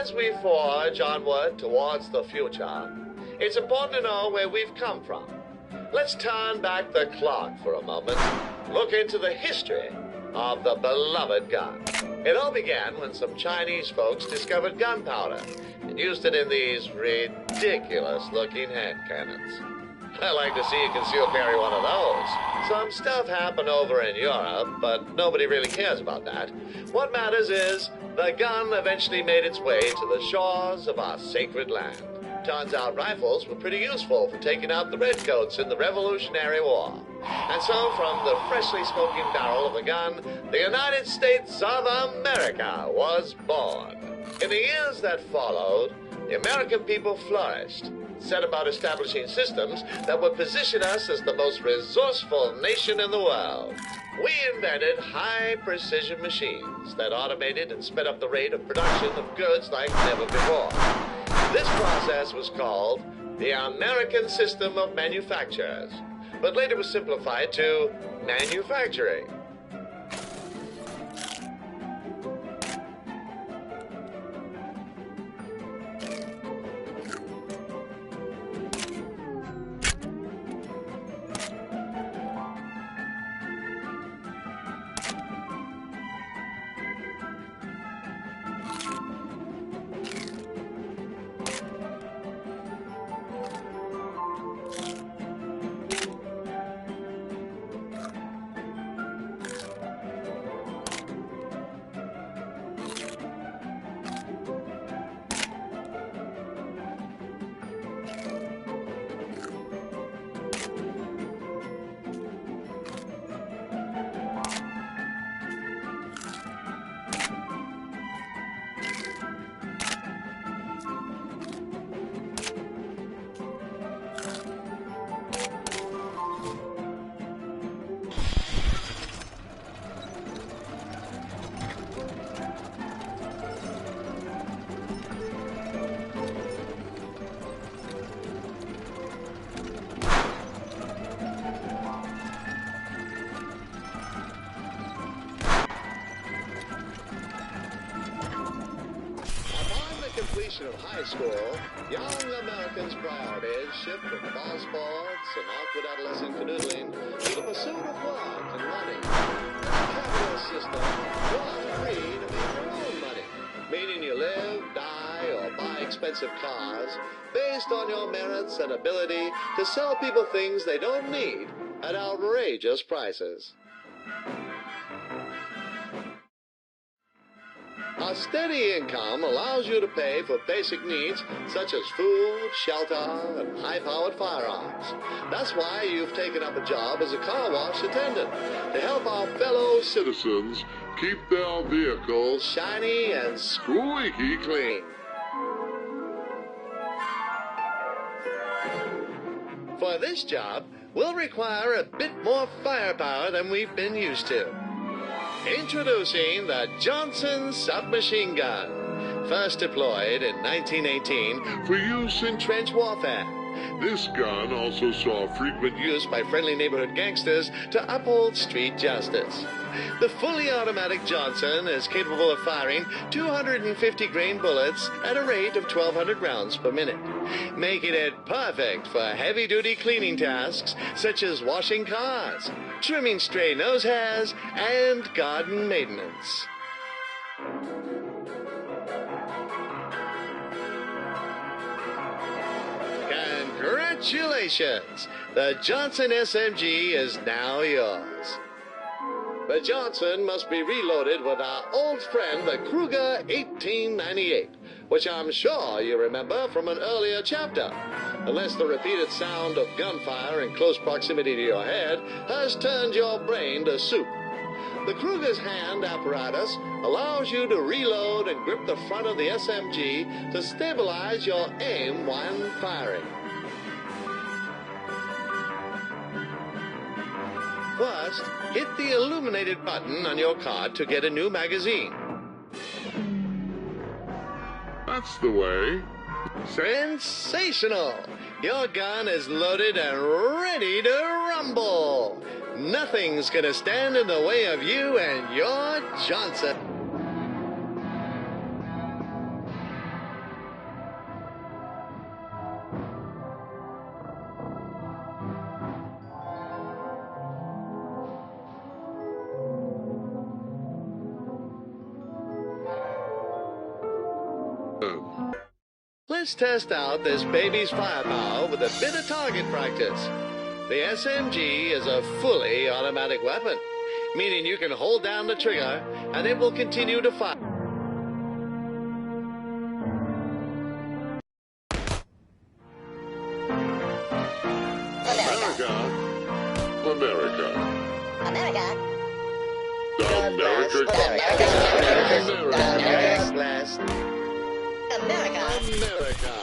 as we forge onward towards the future, it's important to know where we've come from. Let's turn back the clock for a moment, look into the history of the beloved gun. It all began when some Chinese folks discovered gunpowder and used it in these ridiculous-looking hand cannons. I like to see you conceal carry one of those. Some stuff happened over in Europe, but nobody really cares about that. What matters is the gun eventually made its way to the shores of our sacred land. Turns out rifles were pretty useful for taking out the redcoats in the Revolutionary War. And so from the freshly smoking barrel of a gun, the United States of America was born. In the years that followed, the American people flourished, set about establishing systems that would position us as the most resourceful nation in the world. We invented high-precision machines that automated and sped up the rate of production of goods like never before. This process was called the American System of Manufactures, but later was simplified to manufacturing. Completion of high school, young Americans' priorities shift from ball sports and awkward adolescent canoodling to the pursuit of work and money. The capitalist system, you are free to make your own money, meaning you live, die, or buy expensive cars based on your merits and ability to sell people things they don't need at outrageous prices. A steady income allows you to pay for basic needs such as food, shelter, and high-powered firearms. That's why you've taken up a job as a car wash attendant to help our fellow citizens keep their vehicles shiny and squeaky clean. For this job, we'll require a bit more firepower than we've been used to. Introducing the Johnson submachine gun, first deployed in 1918 for use in trench warfare. This gun also saw frequent use by friendly neighborhood gangsters to uphold street justice. The fully automatic Johnson is capable of firing 250-grain bullets at a rate of 1,200 rounds per minute, making it perfect for heavy-duty cleaning tasks such as washing cars, trimming stray nose hairs, and garden maintenance. Congratulations! The Johnson SMG is now yours. The Johnson must be reloaded with our old friend, the Kruger 1898, which I'm sure you remember from an earlier chapter, unless the repeated sound of gunfire in close proximity to your head has turned your brain to soup. The Kruger's hand apparatus allows you to reload and grip the front of the SMG to stabilize your aim when firing. First, hit the illuminated button on your card to get a new magazine. That's the way. Sensational! Your gun is loaded and ready to rumble. Nothing's gonna stand in the way of you and your Johnson. Let's test out this baby's firepower with a bit of target practice. The SMG is a fully automatic weapon, meaning you can hold down the trigger and it will continue to fire. America. America. America. America. America blessed. America. America.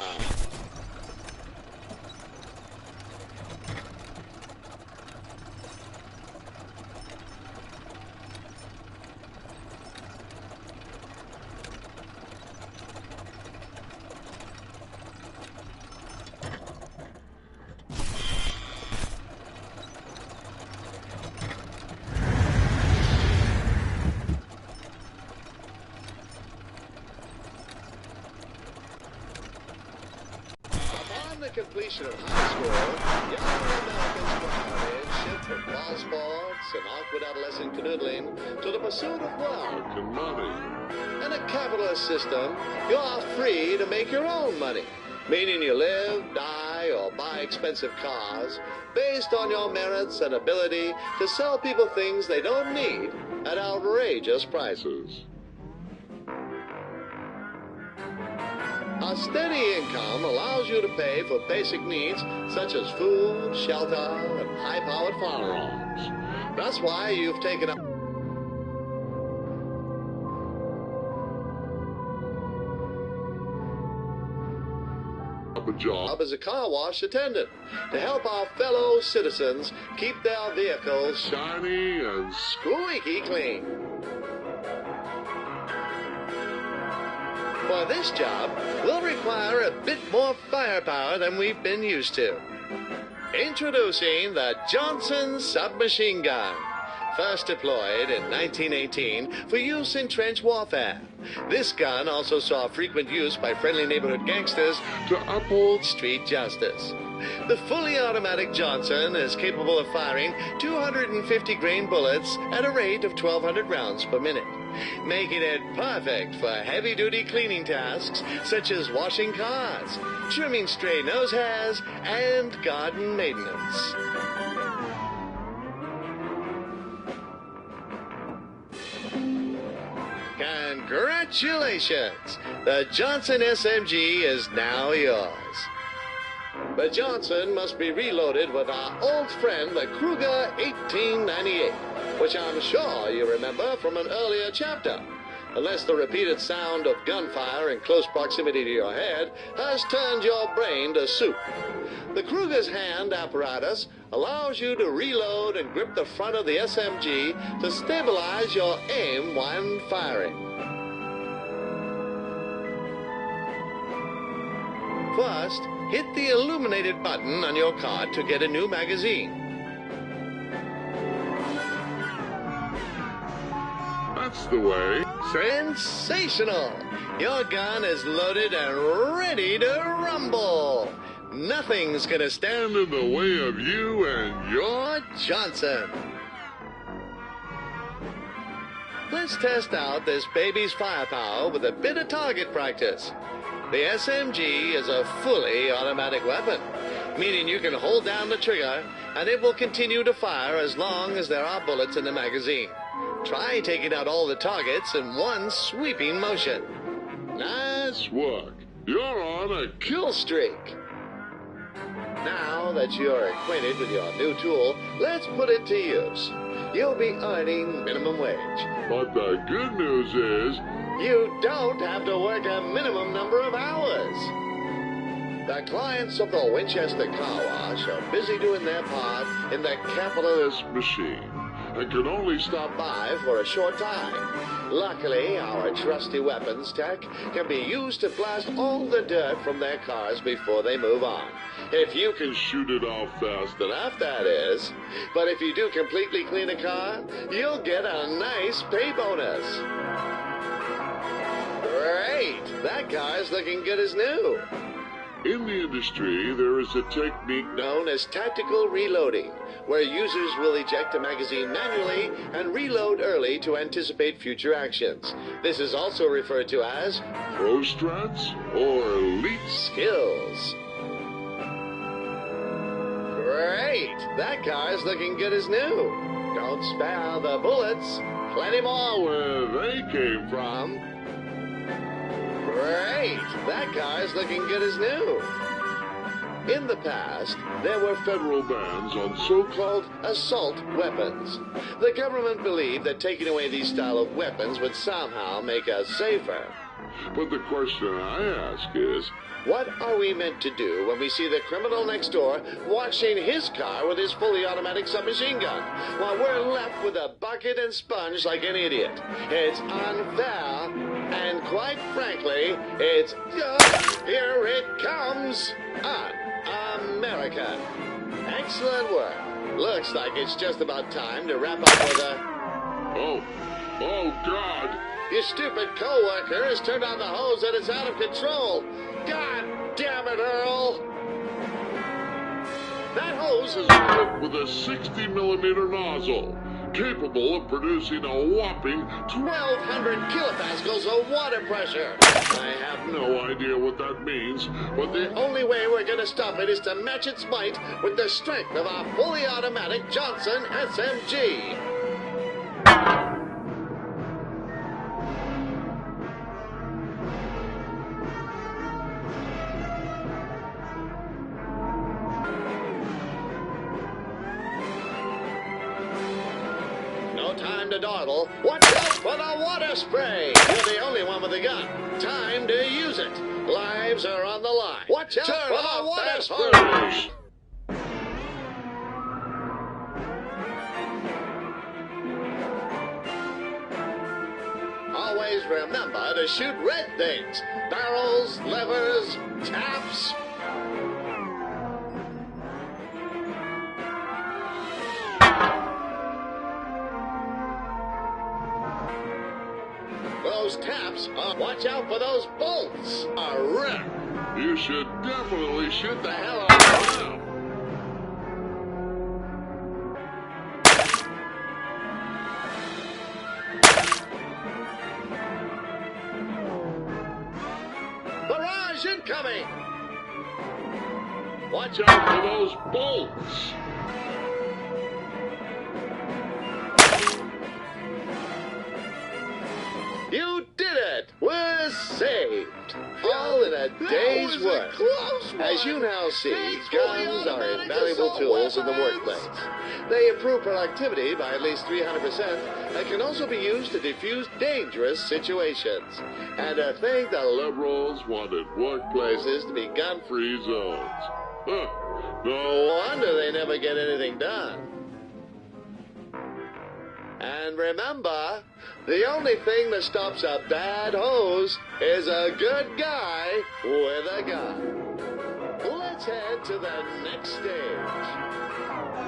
Upon the completion of high school, young Americans were hired, shipped from ball sports and awkward adolescent canoodling to the pursuit of wealth. Fucking money. In a capitalist system, you are free to make your own money, meaning you live, die, or buy expensive cars based on your merits and ability to sell people things they don't need at outrageous prices. A steady income allows you to pay for basic needs such as food, shelter, and high-powered firearms. That's why you've taken up A job. as a car wash attendant to help our fellow citizens keep their vehicles Shiny and squeaky clean. For this job, we'll require a bit more firepower than we've been used to. Introducing the Johnson submachine gun, first deployed in 1918 for use in trench warfare. This gun also saw frequent use by friendly neighborhood gangsters to uphold street justice. The fully automatic Johnson is capable of firing 250 grain bullets at a rate of 1,200 rounds per minute, making it perfect for heavy-duty cleaning tasks such as washing cars, trimming stray nose hairs, and garden maintenance. Congratulations! The Johnson SMG is now yours. The Johnson must be reloaded with our old friend, the Kruger 1898, which I'm sure you remember from an earlier chapter, unless the repeated sound of gunfire in close proximity to your head has turned your brain to soup. The Kruger's hand apparatus allows you to reload and grip the front of the SMG to stabilize your aim when firing. First, hit the illuminated button on your card to get a new magazine. That's the way. Sensational! Your gun is loaded and ready to rumble. Nothing's gonna stand Stand in the way of you and your... Johnson. Let's test out this baby's firepower with a bit of target practice. The SMG is a fully automatic weapon, meaning you can hold down the trigger and it will continue to fire as long as there are bullets in the magazine. Try taking out all the targets in one sweeping motion. Nice Work. You're on a kill streak. Now that you're acquainted with your new tool, let's put it to use. You'll be earning minimum wage. But the good news is, You don't have to work a minimum number of hours. The clients of the Winchester Car Wash are busy doing their part in the capitalist this machine, and can only stop by for a short time. Luckily, our trusty weapons tech can be used to blast all the dirt from their cars before they move on. If you can shoot it off fast enough, that is. But if you do completely clean a car, you'll get a nice pay bonus. Great! That car's looking good as new. In the industry, there is a technique known as tactical reloading, where users will eject a magazine manually and reload early to anticipate future actions. This is also referred to as pro strats or elite. skills. Great! That car's looking good as new. Don't spare the bullets. Plenty more Where they came from. Great! That car's looking good as new. In the past, there were Federal bans on so-called assault weapons. The government believed that taking away these style of weapons would somehow make us safer. But the question I ask is, What are we meant to do when we see the criminal next door washing his car with his fully automatic submachine gun, while we're left with a bucket and sponge like an idiot? It's unfair, and quite frankly, it's... here it comes! Un-American. Excellent work. Looks like it's just about time to wrap up with a... Oh God! Your stupid co-worker has turned on the hose and it's out of control. God damn it, Earl! That hose is Equipped with a 60mm nozzle, capable of producing a whopping 1,200 kilopascals of water pressure. I have no idea what that means, but the only way we're going to stop it is to match its might with the strength of our fully automatic Johnson SMG. No time to dawdle. Watch out for the water spray. You're the only one with a gun. Time to use it. Lives are on the line. Watch out for the water spray. Always remember to shoot red things. Barrels, levers, taps. Those taps are... Watch out for those bolts. A wreck. you should definitely shoot the hell out of them. Barrage incoming! Watch out for those bolts. You did it! We're saved! All in a day's work. As you now see, guns are invaluable tools in the workplace. They improve productivity by at least 300% and can also be used to defuse dangerous situations. And to think the Liberals wanted places to be gun-free. free zones. Huh. No wonder they never get anything done. And remember, the only thing that stops a bad hose is a good guy with a gun. Let's head to the next stage.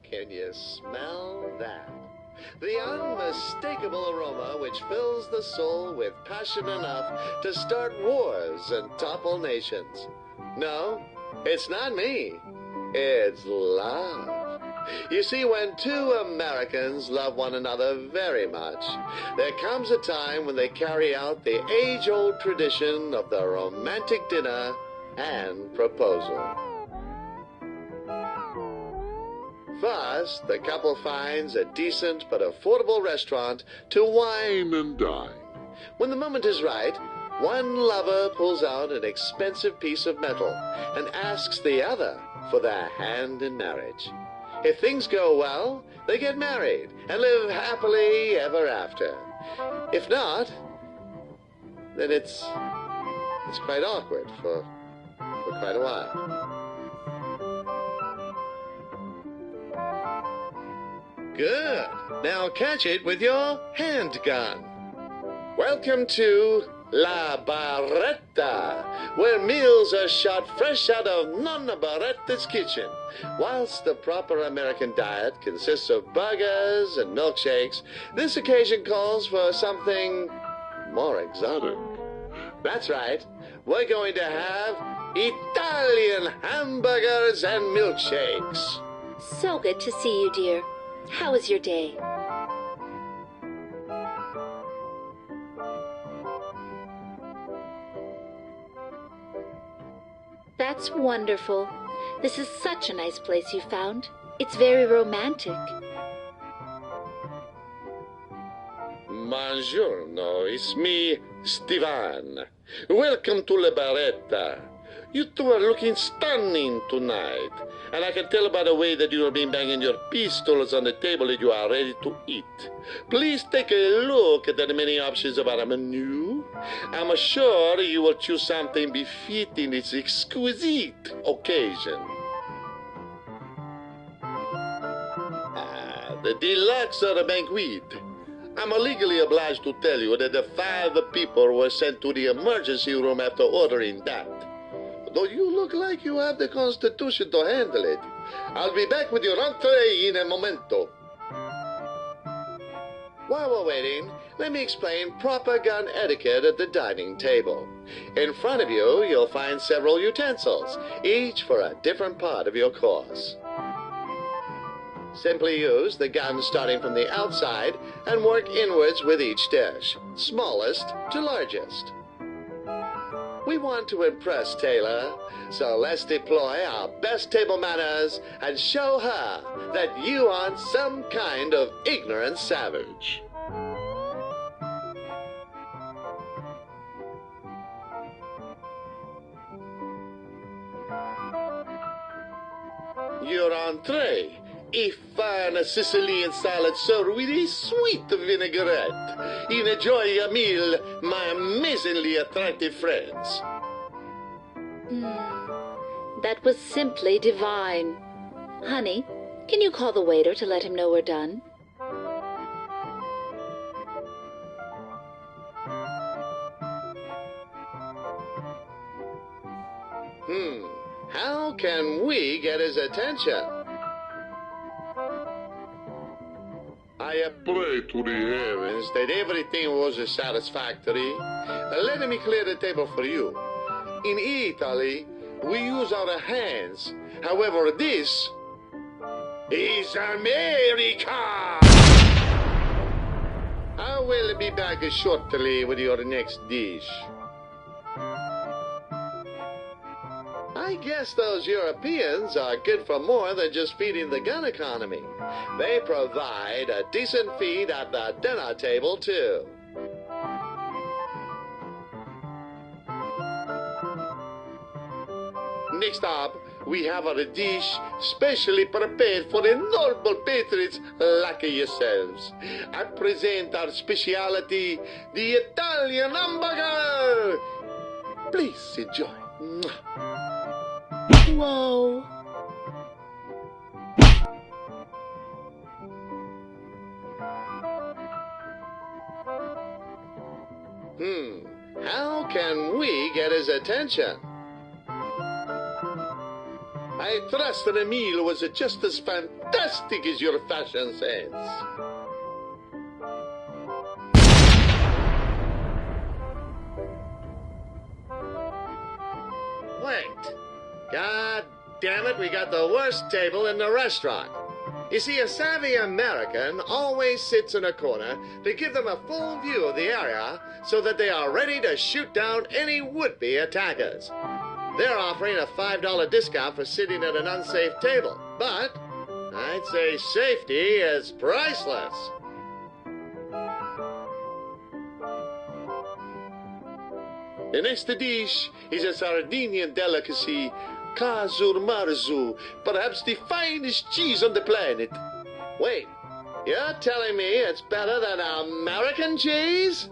Can you smell that? The unmistakable aroma which fills the soul with passion enough to start wars and topple nations. No, it's not me. It's love. You see, when two Americans love one another very much, there comes a time when they carry out the age-old tradition of the romantic dinner and proposal. First, the couple finds a decent but affordable restaurant to wine and dine. When the moment is right, one lover pulls out an expensive piece of metal and asks the other for their hand in marriage. If things go well, they get married and live happily ever after. If not, then it's quite awkward for quite a while. Good. Now catch it with your handgun. Welcome to La Barretta, where meals are shot fresh out of Nonna Barretta's kitchen. Whilst the proper American diet consists of burgers and milkshakes, this occasion calls for something more exotic. That's right. We're going to have Italian hamburgers and milkshakes. So good to see you, dear. How was your day? That's wonderful. This is such a nice place you found. It's very romantic. Buongiorno, it's me, Stivan. Welcome to La Barretta. You two are looking stunning tonight, and I can tell by the way that you have been banging your pistols on the table that you are ready to eat. Please take a look at the many options of our menu. I'm sure you will choose something befitting this exquisite occasion. The deluxe or the banquet. I'm legally obliged to tell you that the 5 people were sent to the emergency room after ordering that. Though you look like you have the constitution to handle it. I'll be back with your entree in a momento. While we're waiting, let me explain proper gun etiquette at the dining table. In front of you, you'll find several utensils, each for a different part of your course. Simply use the gun starting from the outside and work inwards with each dish, smallest to largest. We want to impress Taylor, so let's deploy our best table manners and show her that you aren't some kind of ignorant savage. Your entree, a fine Sicilian salad served with a sweet vinaigrette. Enjoy your meal, my amazingly attractive friends. That was simply divine. Honey, can you call the waiter to let him know we're done? How can we get his attention? I pray to the heavens that everything was satisfactory. Let me clear the table for you. In Italy, we use our hands. However, this is America! I will be back shortly with your next dish. I guess those Europeans are good for more than just feeding the gun economy. They provide a decent feed at the dinner table, too. Next up, we have a dish specially prepared for the noble patriots like yourselves. I present our specialty, the Italian hamburger. Please enjoy. Whoa. How can we get his attention? I trust the meal was just as fantastic as your fashion sense. Wait. God damn it, we got the worst table in the restaurant. You see, a savvy American always sits in a corner to give them a full view of the area so that they are ready to shoot down any would-be attackers. They're offering a $5 discount for sitting at an unsafe table, but I'd say safety is priceless. The next dish is a Sardinian delicacy, Casur Marzu, perhaps the finest cheese on the planet. Wait, you're telling me it's better than American cheese?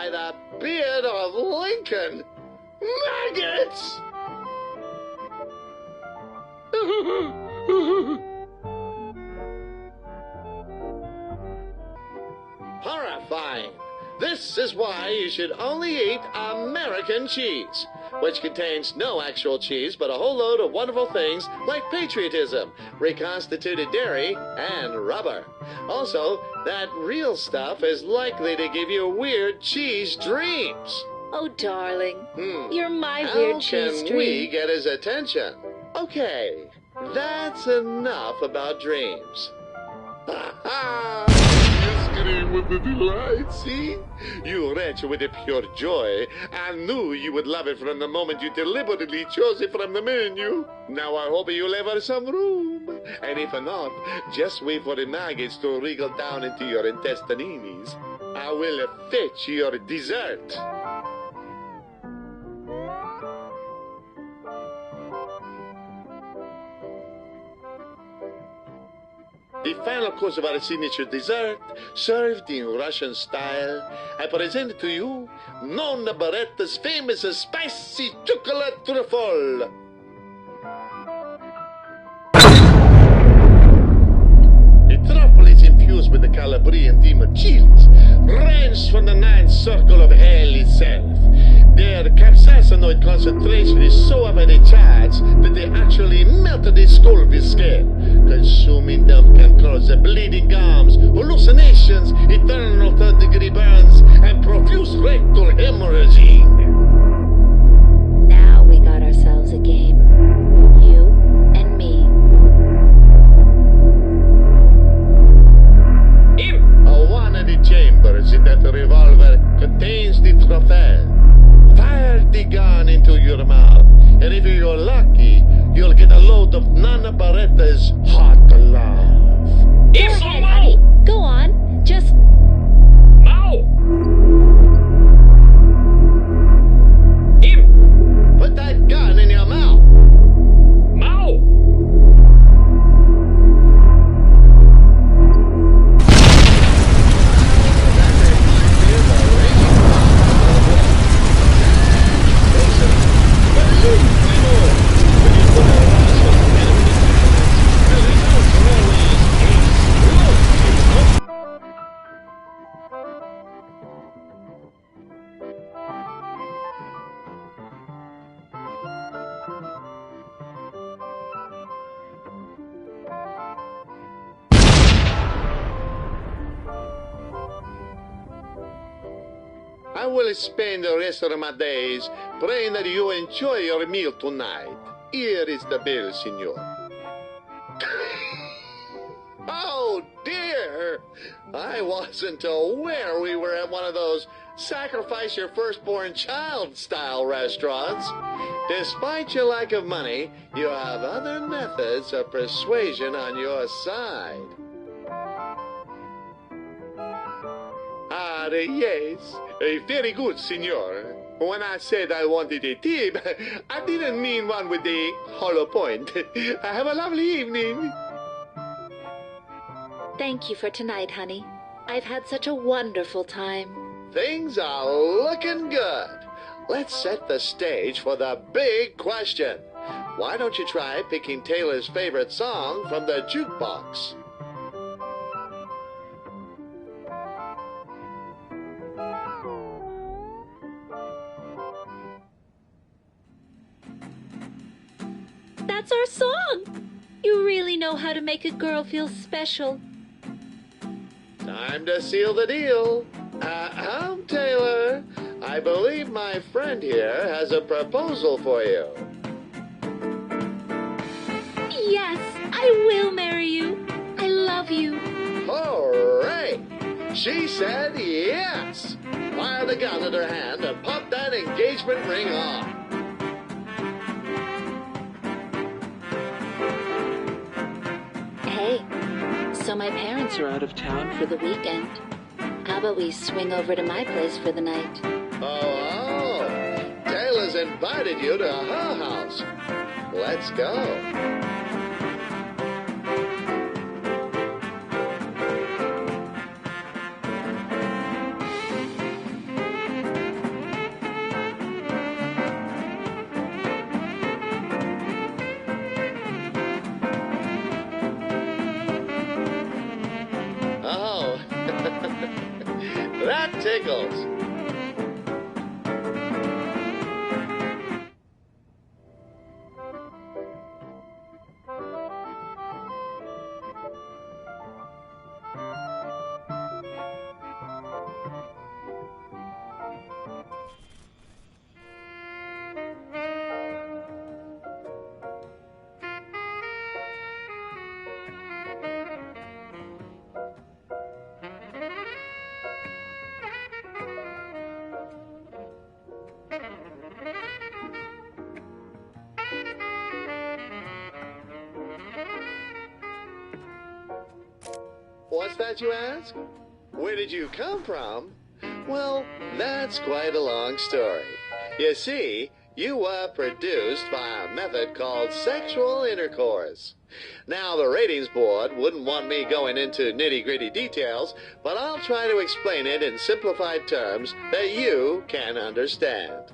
by the beard of Lincoln! Maggots! Horrifying. This is why you should only eat American cheese, which contains no actual cheese but a whole load of wonderful things like patriotism, reconstituted dairy, and rubber. Also, that real stuff is likely to give you weird cheese dreams. Oh, darling, you're my weird cheese How can dream. we get his attention? Okay, that's enough about dreams. Ha ha! Scream with the delight. See? You wretch with a pure joy. I knew you would love it from the moment you deliberately chose it from the menu. Now I hope you'll leave her some room. And if not, just wait for the maggots to wriggle down into your intestines. I will fetch your dessert. The final course of our signature dessert, served in Russian style, I present to you Nonna Baretta's famous spicy chocolate truffle. The truffle is infused with the Calabrian demon chilies, wrenched from the ninth circle of hell itself. Their capsaicinoid concentration is so very charged that they actually melted the skull with skin. Consuming them can cause bleeding gums, hallucinations, eternal third-degree burns, and profuse rectal hemorrhaging. Now we got ourselves a game. You and me. One of the chambers in that revolver contains the trophy. Fire the gun into your mouth, and if you're lucky, you'll get a load of Nana Baretta's hot love. Go ahead, honey. Go on. Just... Put that gun in your mouth. I will spend the rest of my days praying that you enjoy your meal tonight. Here is the bill, senor. Oh, dear! I wasn't aware we were at one of those sacrifice your firstborn child style restaurants. Despite your lack of money, you have other methods of persuasion on your side. Yes, very good, senor. When I said I wanted a tip, I didn't mean one with a hollow point. Have a lovely evening. Thank you for tonight, honey. I've had such a wonderful time. Things are looking good. Let's set the stage for the big question. Why don't you try picking Taylor's favorite song from the jukebox? That's our song! You really know how to make a girl feel special. Time to seal the deal. Taylor. I believe my friend here has a proposal for you. Yes, I will marry you. I love you. Hooray! She said yes. Fire the gun in her hand and pop that engagement ring on. Hey, so my parents are out of town for the weekend. How about we swing over to my place for the night? Oh, Taylor's invited you to her house. Let's go. credentials. What's that, you ask? Where did you come from? Well, that's quite a long story. You see, you were produced by a method called sexual intercourse. Now, the ratings board wouldn't want me going into nitty-gritty details, but I'll try to explain it in simplified terms that you can understand.